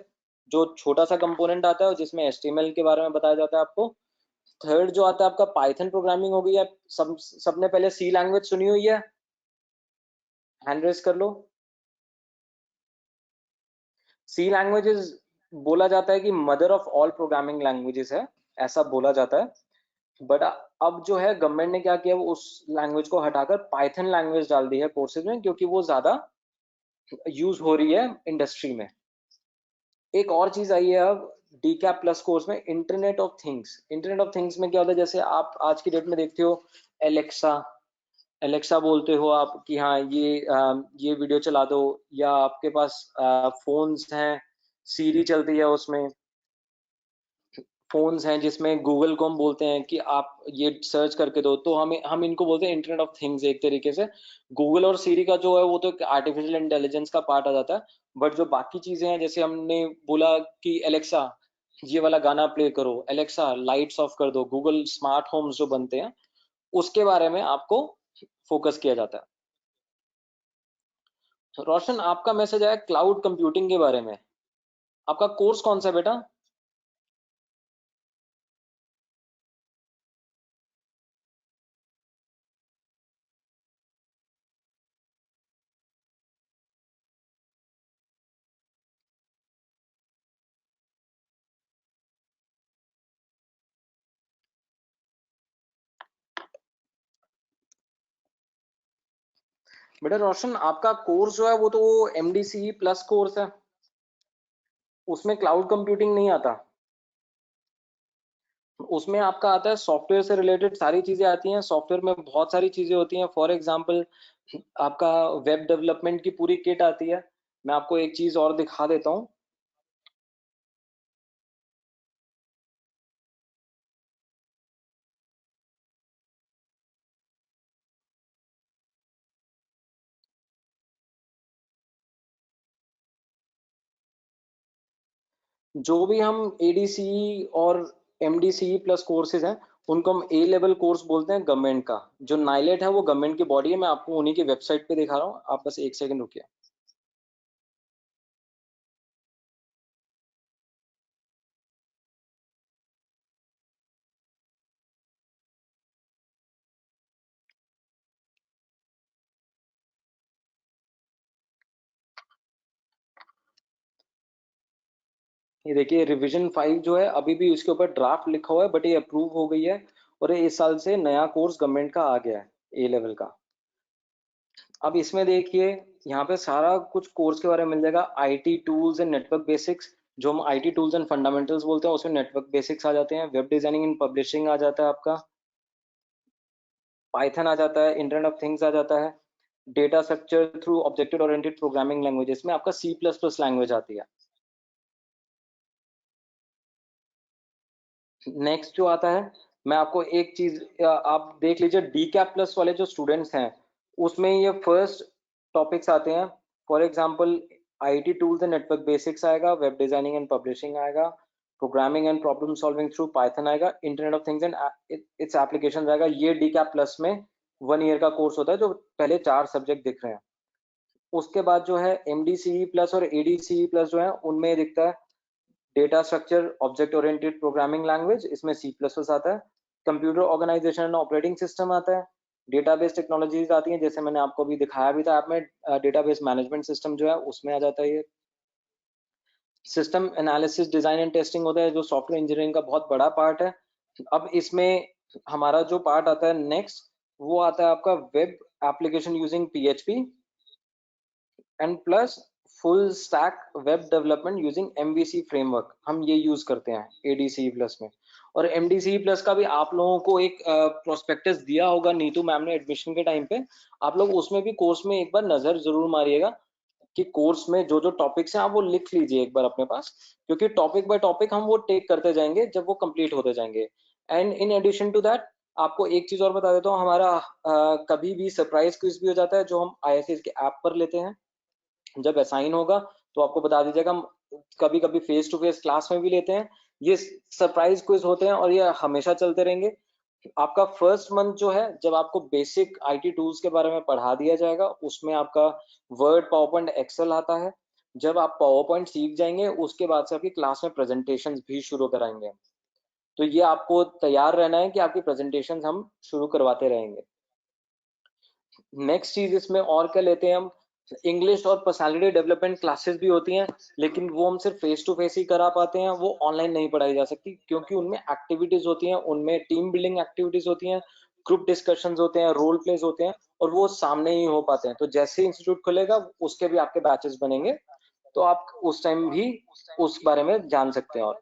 जो छोटा सा कंपोनेंट आता है जिसमें HTML के बारे में बताया जाता है आपको। थर्ड जो आता है आपका पाइथन प्रोग्रामिंग हो गई है। सबने पहले सी लैंग्वेज सुनी हुई है, हैंड रेस कर लो। सी लैंग्वेजेस बोला जाता है कि mother of all programming languages है, ऐसा बोला जाता है। बट अब जो है गवर्नमेंट ने क्या किया, वो उस लैंग्वेज को हटाकर पाइथन लैंग्वेज डाल दी है कोर्सेज में, क्योंकि वो ज्यादा यूज हो रही है इंडस्ट्री में। एक और चीज आई है अब डी कैप प्लस कोर्स में, internet of things. Internet of things में क्या होता है, जैसे आप आज की डेट में देखते हो एलेक्सा, एलेक्सा बोलते हो आप कि हाँ ये वीडियो चला दो, या आपके पास फोन्स हैं, सीरी चलती है उसमें। फोन्स हैं जिसमें गूगल को हम बोलते हैं कि आप ये सर्च करके दो, तो हम इनको बोलते हैं इंटरनेट ऑफ थिंग्स एक तरीके से। गूगल और सीरी का जो है वो तो आर्टिफिशियल इंटेलिजेंस का पार्ट आ जाता है, बट जो बाकी चीजें हैं, जैसे हमने बोला कि एलेक्सा ये वाला गाना प्ले करो, एलेक्सा लाइट्स ऑफ कर दो, गूगल स्मार्ट होम्स जो बनते हैं उसके बारे में आपको फोकस किया जाता है। रोशन, आपका मैसेज आया क्लाउड कंप्यूटिंग के बारे में। आपका कोर्स कौन सा है बेटा? बेटा रोशन, आपका कोर्स जो है वो तो MDCE प्लस कोर्स है, उसमें क्लाउड कंप्यूटिंग नहीं आता। उसमें आपका आता है सॉफ्टवेयर से रिलेटेड सारी चीजें आती हैं। सॉफ्टवेयर में बहुत सारी चीजें होती हैं, फॉर एग्जांपल आपका वेब डेवलपमेंट की पूरी किट आती है। मैं आपको एक चीज और दिखा देता हूँ। जो भी हम ADCE और MDCE प्लस कोर्सेज हैं उनको हम A लेवल कोर्स बोलते हैं गवर्नमेंट का। जो नाइलेट है वो गवर्नमेंट की बॉडी है, मैं आपको उन्हीं की वेबसाइट पे दिखा रहा हूँ, आप बस एक सेकंड रुकिए। ये देखिए रिवीजन 5 जो है अभी भी उसके ऊपर ड्राफ्ट लिखा हुआ है, बट ये अप्रूव हो गई है और ये इस साल से नया कोर्स गवर्नमेंट का आ गया है A लेवल का। अब इसमें देखिए यहाँ पे सारा कुछ कोर्स के बारे में मिल जाएगा। IT tools and network basics, जो हम IT टूल्स एंड फंडामेंटल्स बोलते हैं उसमें नेटवर्क बेसिक्स आ जाते हैं। वेब डिजाइनिंग एंड पब्लिशिंग आ जाता है आपका, पाइथन आ जाता है, इंटरनेट ऑफ थिंग्स आ जाता है, data structure through object oriented programming languages में आपका C++ लैंग्वेज आती है। नेक्स्ट जो आता है, मैं आपको एक चीज आप देख लीजिए, डी कैप प्लस वाले जो स्टूडेंट्स हैं उसमें ये फर्स्ट टॉपिक्स आते हैं। For example IT tools and network basics आएगा, वेब डिजाइनिंग एंड पब्लिशिंग आएगा, programming and problem solving through Python आएगा, internet of things and its application आएगा। ये डीकैप प्लस में 1 ईयर का कोर्स होता है, जो पहले 4 सब्जेक्ट दिख रहे हैं। उसके बाद जो है एमडीसीई प्लस और एडीसीई प्लस जो है उनमें दिखता है data structure object oriented programming language, इसमें सी प्लस प्लस आता है, computer organisation and operating system आता है, डेटाबेस टेक्नोलॉजीज आती हैं, जैसे मैंने आपको अभी दिखाया भी था ऐप में, डेटाबेस मैनेजमेंट सिस्टम जो है उसमें आ जाता है ये। System analysis design and testing होता है, जो सॉफ्टवेयर इंजीनियरिंग का बहुत बड़ा पार्ट है। अब इसमें हमारा जो पार्ट आता है नेक्स्ट, वो आता है आपका web application using PHP and plus full stack web development using MVC framework, हम ये यूज करते हैं एडीसी प्लस में। और एमडीसी प्लस का भी आप लोगों को एक प्रोस्पेक्टस दिया होगा नीतू मैम ने एडमिशन के टाइम पे, आप लोग उसमें भी कोर्स में एक बार नजर जरूर मारिएगा कि कोर्स में जो जो टॉपिक्स हैं आप वो लिख लीजिए एक बार अपने पास, क्योंकि टॉपिक बाय टॉपिक हम वो टेक करते जाएंगे जब वो कंप्लीट होते जाएंगे। And in addition to that आपको एक चीज और बता देता हूँ, हमारा कभी भी सरप्राइज क्विज भी हो जाता है जो हम आईएसएस के ऐप पर लेते हैं। जब असाइन होगा तो आपको बता दीजिएगा, हम कभी कभी फेस टू फेस क्लास में भी लेते हैं। ये सरप्राइज क्विज होते हैं और ये हमेशा चलते रहेंगे। आपका फर्स्ट मंथ जो है, जब आपको बेसिक आईटी टूल्स के बारे में पढ़ा दिया जाएगा, उसमें आपका वर्ड, पावर पॉइंट, एक्सेल आता है। जब आप पावर पॉइंट सीख जाएंगे उसके बाद से आपकी क्लास में प्रेजेंटेशंस भी शुरू कराएंगे। तो ये आपको तैयार रहना है कि आपकी प्रेजेंटेशंस हम शुरू करवाते रहेंगे। नेक्स्ट चीज इसमें और क्या लेते हैं हम, इंग्लिश और पर्सनालिटी डेवलपमेंट क्लासेस भी होती हैं, लेकिन वो हम सिर्फ फेस टू फेस ही करा पाते हैं, वो ऑनलाइन नहीं पढ़ाई जा सकती, क्योंकि उनमें एक्टिविटीज होती हैं, उनमें टीम बिल्डिंग एक्टिविटीज होती हैं, ग्रुप डिस्कशंस होते हैं, रोल प्लेस होते हैं, और वो सामने ही हो पाते हैं। तो जैसे ही इंस्टीट्यूट खुलेगा उसके भी आपके बैचेस बनेंगे, तो आप उस टाइम भी उस बारे में जान सकते हैं। और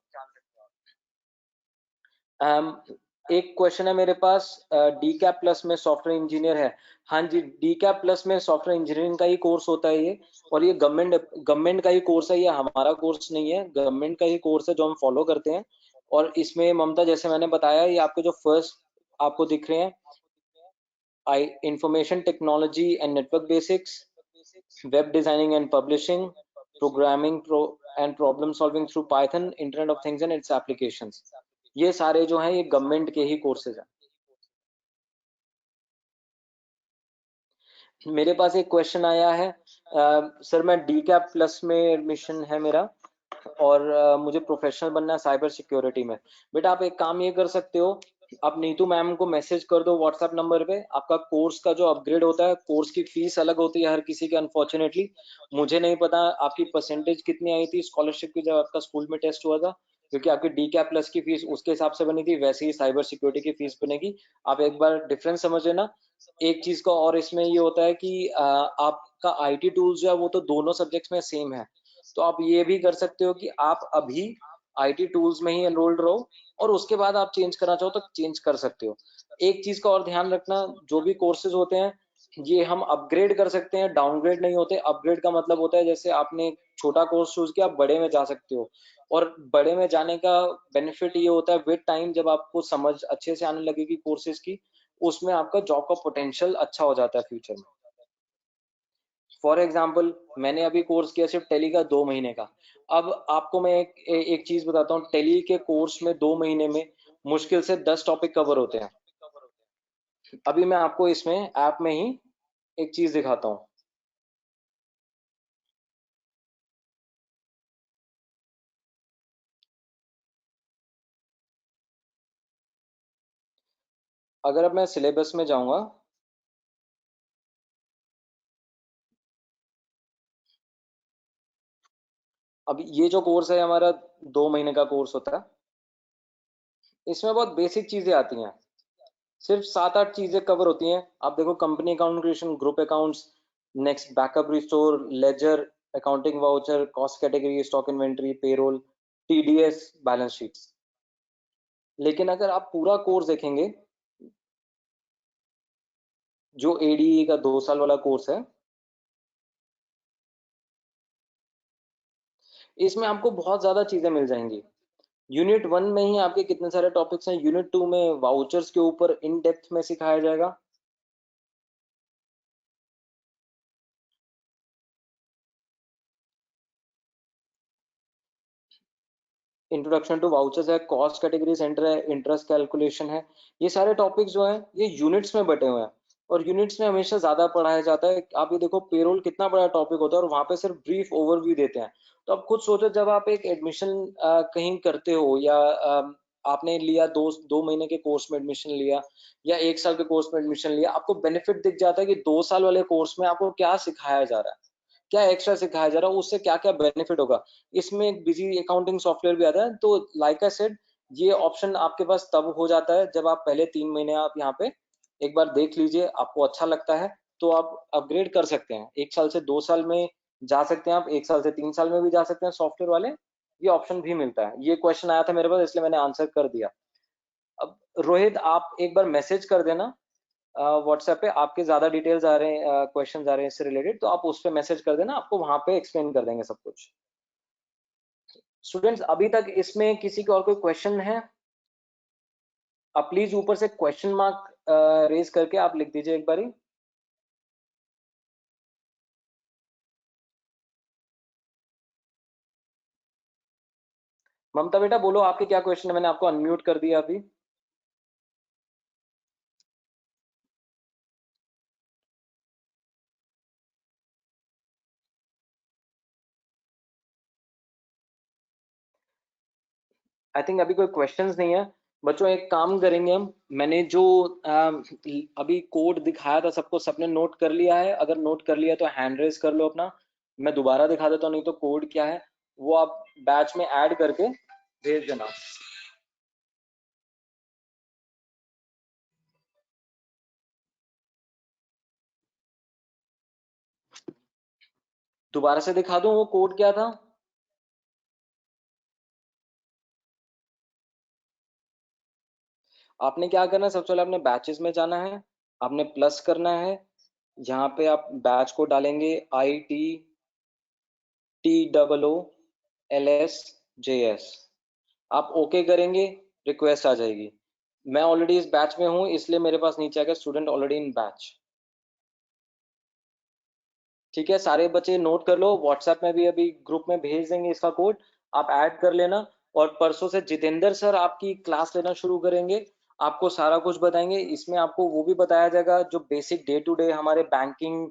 एक क्वेश्चन है मेरे पास, डी कैप प्लस में सॉफ्टवेयर इंजीनियर है। हाँ जी, डी कैप प्लस में सॉफ्टवेयर इंजीनियरिंग का ही कोर्स होता है ये, और ये गवर्नमेंट का ही कोर्स है, ये हमारा कोर्स नहीं है, गवर्नमेंट का ही कोर्स है जो हम फॉलो करते हैं। और इसमें ममता, जैसे मैंने बताया, ये आपके जो फर्स्ट आपको दिख रहे हैं, information technology and network basics, web designing and publishing, programming and problem solving through Python, internet of things and it's applications, ये सारे जो हैं ये गवर्नमेंट के ही कोर्सेज हैं। मेरे पास एक क्वेश्चन आया है, सर मैं डी कैप प्लस में एडमिशन है मेरा, और मुझे प्रोफेशनल बनना है साइबर सिक्योरिटी में। बेटा आप एक काम ये कर सकते हो, आप नीतू मैम को मैसेज कर दो व्हाट्सएप नंबर पे। आपका कोर्स का जो अपग्रेड होता है, कोर्स की फीस अलग होती है हर किसी की, अनफॉर्चुनेटली मुझे नहीं पता आपकी परसेंटेज कितनी आई थी स्कॉलरशिप की जब आपका स्कूल में टेस्ट हुआ था, क्योंकि आपकी डी कैप प्लस की फीस उसके हिसाब से बनी थी, वैसे ही साइबर सिक्योरिटी की फीस बनेगी। आप एक बार डिफरेंस समझ लेना। एक चीज का और इसमें ये होता है कि आपका आईटी टूल्स जो है वो तो दोनों सब्जेक्ट्स में सेम है, तो आप ये भी कर सकते हो कि आप अभी आईटी टूल्स में ही एनरोल्ड रहो, और उसके बाद आप चेंज करना चाहो तो चेंज कर सकते हो। एक चीज का और ध्यान रखना, जो भी कोर्सेज होते हैं ये हम अपग्रेड कर सकते हैं, डाउनग्रेड नहीं होते। अपग्रेड का मतलब होता है जैसे आपने छोटा कोर्स चूज किया, आप बड़े में जा सकते हो, और बड़े में जाने का बेनिफिट ये होता है विद टाइम, जब आपको समझ अच्छे से आने लगेगी कोर्सेज की, उसमें आपका जॉब का पोटेंशियल अच्छा हो जाता है फ्यूचर में। फॉर एग्जाम्पल मैंने अभी कोर्स किया सिर्फ टेली का 2 महीने का। अब आपको मैं एक चीज बताता हूँ, टेली के कोर्स में 2 महीने में मुश्किल से 10 टॉपिक कवर होते हैं। अभी मैं आपको इसमें ऐप में ही एक चीज दिखाता हूँ। अगर अब मैं सिलेबस में जाऊंगा, अब ये जो कोर्स है हमारा 2 महीने का कोर्स होता है, इसमें बहुत बेसिक चीजें आती हैं, सिर्फ 7-8 चीजें कवर होती हैं। आप देखो, company account creation, group accounts, next backup restore, ledger, accounting voucher, cost category, stock inventory, payroll, TDS, balance sheets. लेकिन अगर आप पूरा कोर्स देखेंगे, जो एडीई का 2 साल वाला कोर्स है, इसमें आपको बहुत ज्यादा चीजें मिल जाएंगी। यूनिट 1 में ही आपके कितने सारे टॉपिक्स हैं, यूनिट 2 में वाउचर्स के ऊपर इन डेप्थ में सिखाया जाएगा, इंट्रोडक्शन टू वाउचर्स है, कॉस्ट कैटेगरी सेंटर है, इंटरेस्ट कैलकुलेशन है। ये सारे टॉपिक्स जो है ये यूनिट्स में बटे हुए हैं और यूनिट्स में हमेशा ज्यादा पढ़ाया जाता है। आप ये देखो पेरोल कितना बड़ा टॉपिक होता है और वहां पे सिर्फ ब्रीफ ओवरव्यू देते हैं। तो आप खुद सोचो, जब आप एक एडमिशन कहीं करते हो या आपने लिया 2 महीने के कोर्स में एडमिशन लिया या 1 साल के कोर्स में एडमिशन लिया, आपको बेनिफिट दिख जाता है कि 2 साल वाले कोर्स में आपको क्या सिखाया जा रहा है, क्या एक्स्ट्रा सिखाया जा रहा है, उससे क्या क्या बेनिफिट होगा। इसमें एक बिजी अकाउंटिंग सॉफ्टवेयर भी आता है। तो लाइक आई सेड, ये ऑप्शन आपके पास तब हो जाता है जब आप पहले 3 महीने आप यहाँ पे एक बार देख लीजिए, आपको अच्छा लगता है तो आप अपग्रेड कर सकते हैं। 1 साल से 2 साल में जा सकते हैं आप, 1 साल से 3 साल में भी जा सकते हैं सॉफ्टवेयर वाले, ये ऑप्शन भी मिलता है। ये क्वेश्चन आया था मेरे पास इसलिए मैंने आंसर कर दिया। अब रोहित आप एक बार मैसेज कर देना व्हाट्सएप पे, आपके ज्यादा डिटेल्स आ रहे हैं, क्वेश्चन आ रहे हैं इससे रिलेटेड, तो आप उस पर मैसेज कर देना, आपको वहां पे एक्सप्लेन कर देंगे सब कुछ। स्टूडेंट्स अभी तक इसमें किसी का और कोई क्वेश्चन है? आप प्लीज ऊपर से क्वेश्चन मार्क रेज करके आप लिख दीजिए एक बारी। ममता बेटा बोलो आपके क्या क्वेश्चन है, मैंने आपको अनम्यूट कर दिया अभी। आई थिंक अभी कोई क्वेश्चंस नहीं है। बच्चों एक काम करेंगे हम, मैंने जो अभी कोड दिखाया था सबको, सबने नोट कर लिया है? अगर नोट कर लिया तो हैंड रेज कर लो अपना, मैं दोबारा दिखा देता हूँ, नहीं तो कोड क्या है वो आप बैच में ऐड करके भेज देना। दोबारा से दिखा दूं वो कोड क्या था? आपने क्या करना है, सबसे पहले अपने बैचेस में जाना है, आपने प्लस करना है, यहाँ पे आप बैच को डालेंगे ITTOOLSJS, आप ओके करेंगे, रिक्वेस्ट आ जाएगी। मैं ऑलरेडी इस बैच में हूं इसलिए मेरे पास नीचे आएगा स्टूडेंट ऑलरेडी इन बैच। ठीक है, सारे बच्चे नोट कर लो, व्हाट्सएप में भी अभी ग्रुप में भेज देंगे इसका कोड, आप ऐड कर लेना। और परसों से जितेंद्र सर आपकी क्लास लेना शुरू करेंगे, आपको सारा कुछ बताएंगे। इसमें आपको वो भी बताया जाएगा जो बेसिक डे टू डे हमारे बैंकिंग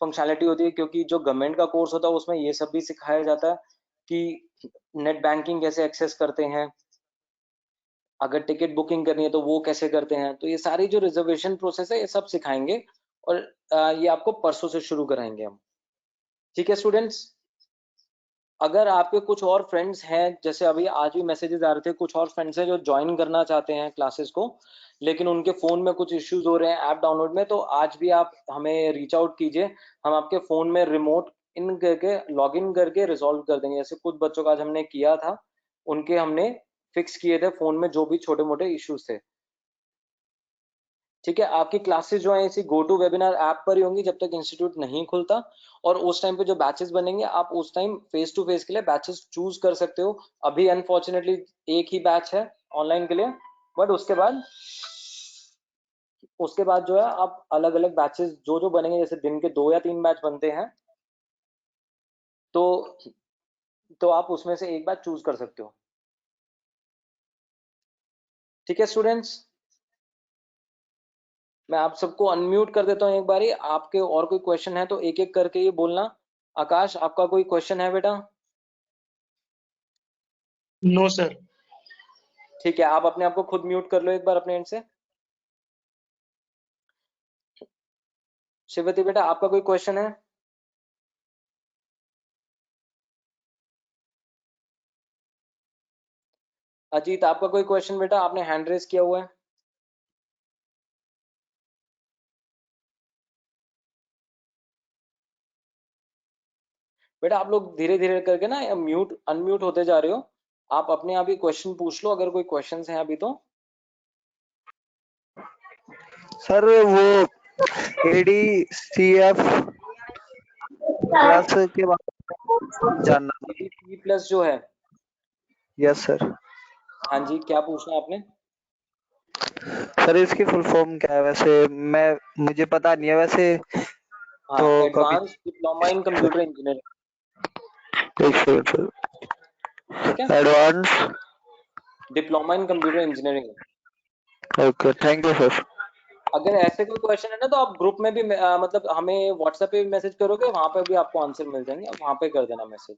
फंक्शनैलिटी होती है, क्योंकि जो गवर्नमेंट का कोर्स होता है उसमें ये सब भी सिखाया जाता है कि नेट बैंकिंग कैसे एक्सेस करते हैं, अगर टिकट बुकिंग करनी है तो वो कैसे करते हैं। तो ये सारी जो रिजर्वेशन प्रोसेस है ये सब सिखाएंगे और ये आपको परसों से शुरू कराएंगे हम। ठीक है स्टूडेंट्स, अगर आपके कुछ और फ्रेंड्स हैं, जैसे अभी आज भी मैसेजेस आ रहे थे, कुछ और फ्रेंड्स हैं जो ज्वाइन करना चाहते हैं क्लासेस को लेकिन उनके फोन में कुछ इश्यूज हो रहे हैं ऐप डाउनलोड में, तो आज भी आप हमें रीच आउट कीजिए, हम आपके फोन में रिमोट इन करके लॉग इन करके रिजॉल्व कर देंगे। जैसे कुछ बच्चों का आज हमने किया था, उनके हमने फिक्स किए थे फोन में जो भी छोटे मोटे इश्यूज थे। ठीक है, आपकी क्लासेस जो है इसी गो टू वेबिनार ऐप पर ही होंगी जब तक इंस्टीट्यूट नहीं खुलता, और उस टाइम पे जो बैचेस बनेंगे आप उस टाइम फेस टू फेस के लिए बैचेस चूज कर सकते हो। अभी अनफॉर्चुनेटली एक ही बैच है ऑनलाइन के लिए, बट उसके बाद जो है आप अलग अलग बैचेस जो जो बनेंगे, जैसे दिन के 2 या 3 बैच बनते हैं, तो आप उसमें से एक बैच चूज कर सकते हो। ठीक है स्टूडेंट्स, मैं आप सबको अनम्यूट कर देता हूँ एक बारी, आपके और कोई क्वेश्चन है तो एक एक करके ही बोलना। आकाश आपका कोई क्वेश्चन है बेटा? No sir. ठीक है, आप अपने आप को खुद म्यूट कर लो एक बार अपने एंड से। शिवती बेटा आपका कोई क्वेश्चन है? अजीत आपका कोई क्वेश्चन बेटा, आपने हैंड रेस किया हुआ है? बेटा आप लोग धीरे धीरे करके ना म्यूट अनम्यूट होते जा रहे हो, आप अपने आप ही क्वेश्चन पूछ लो अगर कोई क्वेश्चन है अभी तो। सर वो ADCF प्लस के बारे में जानना था। P प्लस जो है, यस सर। हाँ जी क्या पूछना आपने? सर इसकी फुल फॉर्म क्या है वैसे? मुझे पता नहीं है वैसे। हाँ, तो advance diploma in computer engineering. एक सेकंड सर। ठीक है, advance. Diploma in computer engineering. Okay, thank you sir. अगर ऐसे कोई क्वेश्चन है ना तो आप ग्रुप में भी मतलब हमें व्हाट्सएप पे भी मैसेज करोगे, वहां पे भी आपको आंसर मिल जाएंगे, आप वहां पे कर देना मैसेज।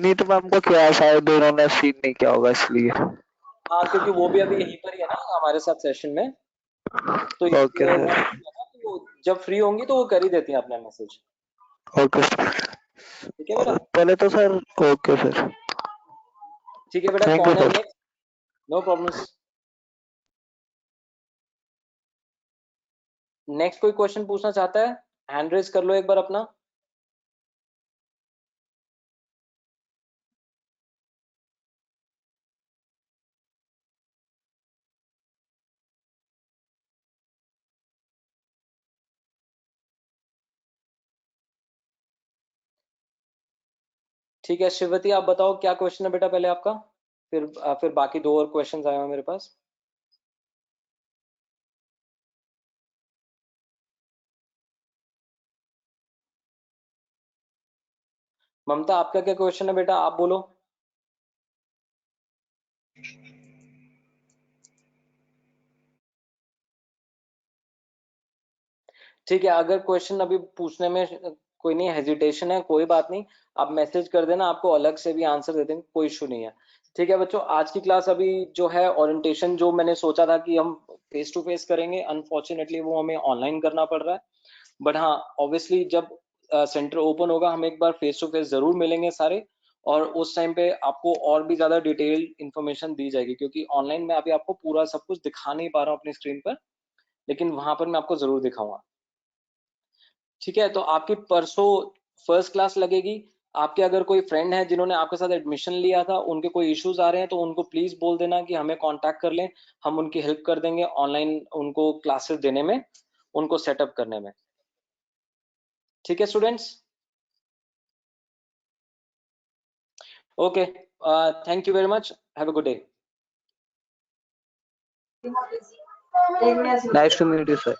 नीतू मैम को क्या है, शायद उन्होंने सीन नहीं किया होगा इसलिए। हाँ, क्योंकि वो भी अभी यहीं पर ही है ना हमारे साथ सेशन में, तो ओके इसलिए सर। वो जब फ्री होंगी तो वो कर ही देती हैं अपना मैसेज। Okay sir. ठीक है बेटा। पहले तो सर, ओके सर, ठीक है बेटा, थैंक यू कौन है sir. Next? No problems. Next कोई क्वेश्चन पूछना चाहता है? हैंड रेज कर लो एक बार अपना। ठीक है शिवती, आप बताओ क्या क्वेश्चन है बेटा पहले आपका, फिर बाकी दो और क्वेश्चंस आए हैं मेरे पास। ममता, आपका क्या क्वेश्चन है बेटा, आप बोलो। ठीक है, अगर क्वेश्चन अभी पूछने में कोई नहीं, हेजिटेशन है, कोई बात नहीं, आप मैसेज कर देना, आपको अलग से भी आंसर दे देंगे, कोई इशू नहीं है। ठीक है बच्चों, आज की क्लास अभी जो है ओरिएंटेशन, जो मैंने सोचा था कि हम फेस टू फेस करेंगे, अनफॉर्चुनेटली वो हमें ऑनलाइन करना पड़ रहा है। बट हाँ, ऑब्वियसली जब सेंटर ओपन होगा हम एक बार फेस टू फेस जरूर मिलेंगे सारे, और उस टाइम पे आपको और भी ज्यादा डिटेल इंफॉर्मेशन दी जाएगी, क्योंकि ऑनलाइन में अभी आपको पूरा सब कुछ दिखा नहीं पा रहा हूँ अपनी स्क्रीन पर, लेकिन वहां पर मैं आपको जरूर दिखाऊंगा। ठीक है, तो आपकी परसों फर्स्ट क्लास लगेगी। आपके अगर कोई फ्रेंड है जिन्होंने आपके साथ एडमिशन लिया था, उनके कोई इश्यूज आ रहे हैं, तो उनको प्लीज बोल देना कि हमें कांटेक्ट कर लें, हम उनकी हेल्प कर देंगे ऑनलाइन उनको क्लासेस देने में, उनको सेटअप करने में। ठीक है students, okay, thank you very much, have a good day. Nice to meet you sir.